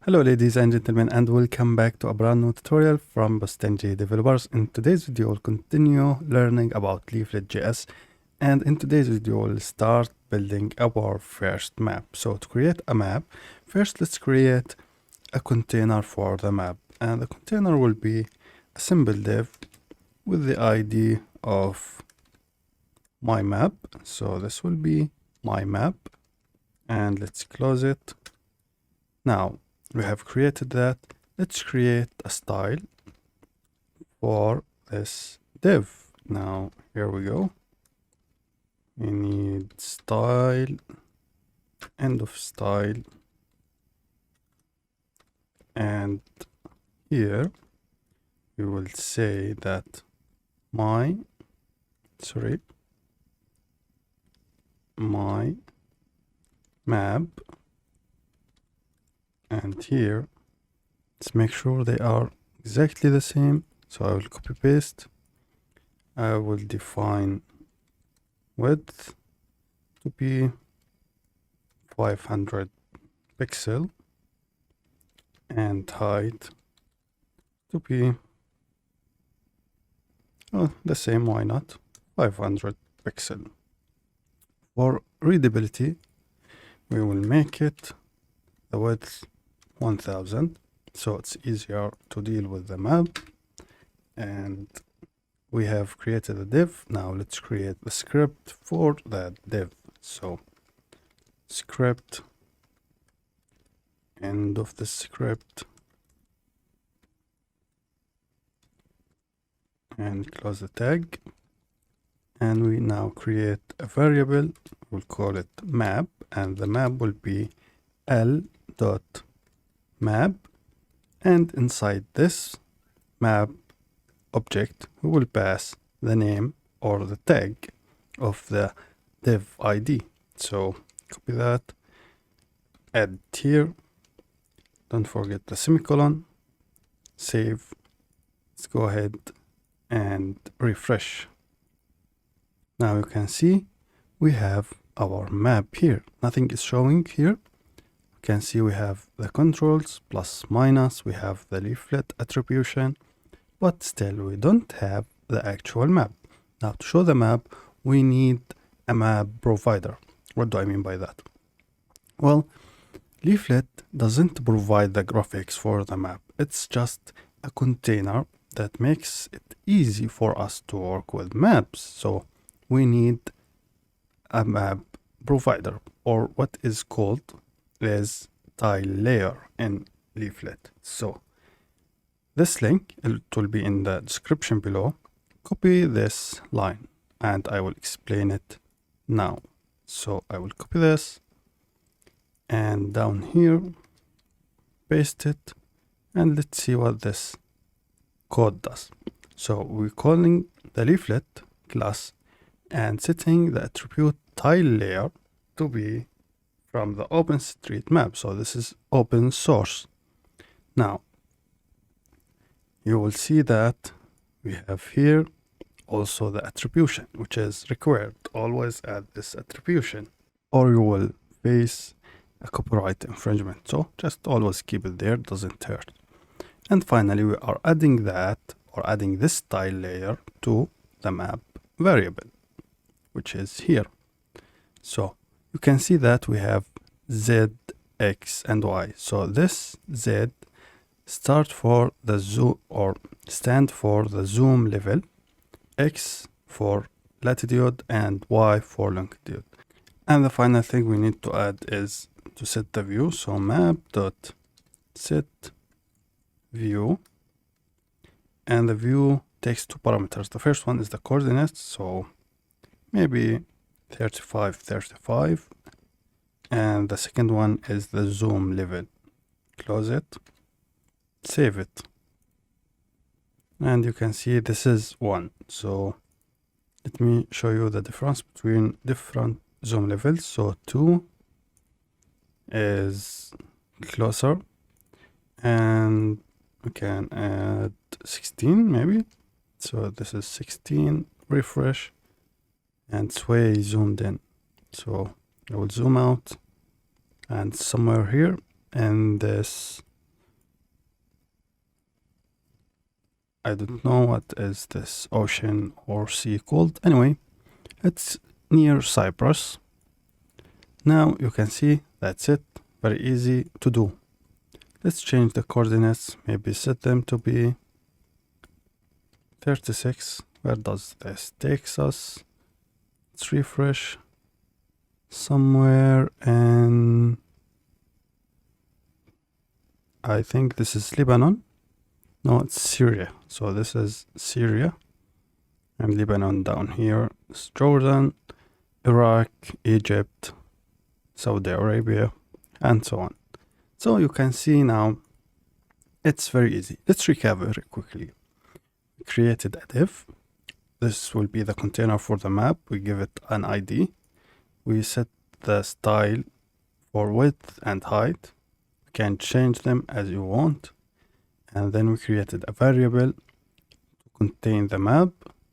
Hello ladies and gentlemen, and welcome back to a brand new tutorial from Bostenji Developers. In today's video, we'll continue learning about Leaflet.js, and in today's video, we'll start building our first map. So to create a map, first let's create a container for the map, and the container will be a simple div with the ID of my map. So this will be my map, and let's close it. Now we have created that. Let's create a style for this div. Now here we go. We need style, end of style, and here we will say that my map, and here let's make sure they are exactly the same. So I will copy paste. I will define width to be 500 pixel and height to be the same, why not, 500 pixel. For readability, we will make it the width 1000, so it's easier to deal with the map. And we have created a div. Now let's create the script for that div. So script, end of the script, and close the tag. And we now create a variable. We'll call it map, and the map will be l.map, and inside this map object we will pass the name or the tag of the div ID. So copy that, add it here, don't forget the semicolon, save. Let's go ahead and refresh. Now you can see we have our map here. Nothing is showing here. You can see we have the controls, plus, minus, we have the leaflet attribution, but still we don't have the actual map. Now to show the map, we need a map provider. What do I mean by that? Well, Leaflet doesn't provide the graphics for the map. It's just a container that makes it easy for us to work with maps. So we need a map provider, or what is called as tile layer in Leaflet. So this link, it will be in the description below. Copy this line and I will explain it now. So I will copy this and down here paste it, and let's see what this code does. So we're calling the Leaflet class and setting the attribute tile layer to be from the OpenStreetMap. So this is open source. Now you will see that we have here also the attribution, which is required. Always add this attribution or you will face a copyright infringement. So just always keep it there, doesn't hurt. And finally we are adding that, or adding this tile layer to the map variable, which is here. So you can see that we have Z, X, and Y. So this Z stand for the zoom level, X for latitude, and Y for longitude. And the final thing we need to add is to set the view. So map.set view, and the view takes two parameters. The first one is the coordinates, so maybe 35, and the second one is the zoom level. Close it, save it, and you can see this is 1. So let me show you the difference between different zoom levels. So 2 is closer, and we can add 16 maybe. So this is 16, refresh, and sway zoomed in. So I will zoom out, and somewhere here in this I don't know what is this ocean or sea called. Anyway, it's near Cyprus. Now you can see that's it. Very easy to do. Let's change the coordinates. Maybe set them to be 36. Where does this take us? Let's refresh. Somewhere in, I think this is Lebanon. No, it's Syria. So this is Syria. And Lebanon down here is Jordan, Iraq, Egypt, Saudi Arabia, and so on. So you can see now it's very easy. Let's recap very quickly. We created a div. This will be the container for the map. We give it an ID. We set the style for width and height. You can change them as you want. And then we created a variable to contain the map.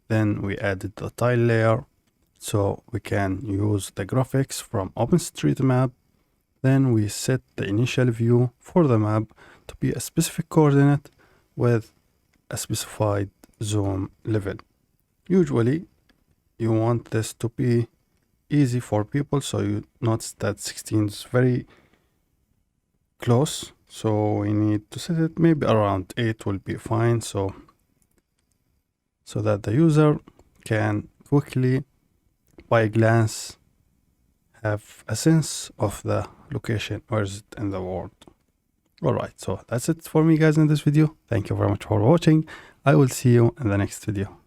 Then we added the tile layer so we can use the graphics from OpenStreetMap. Then we set the initial view for the map to be a specific coordinate with a specified zoom level. Usually you want this to be easy for people, so you notice that 16 is very close, so we need to set it maybe around 8 will be fine, so that the user can quickly by a glance have a sense of the location, where is it in the world. Alright, so that's it for me guys in this video. Thank you very much for watching. I will see you in the next video.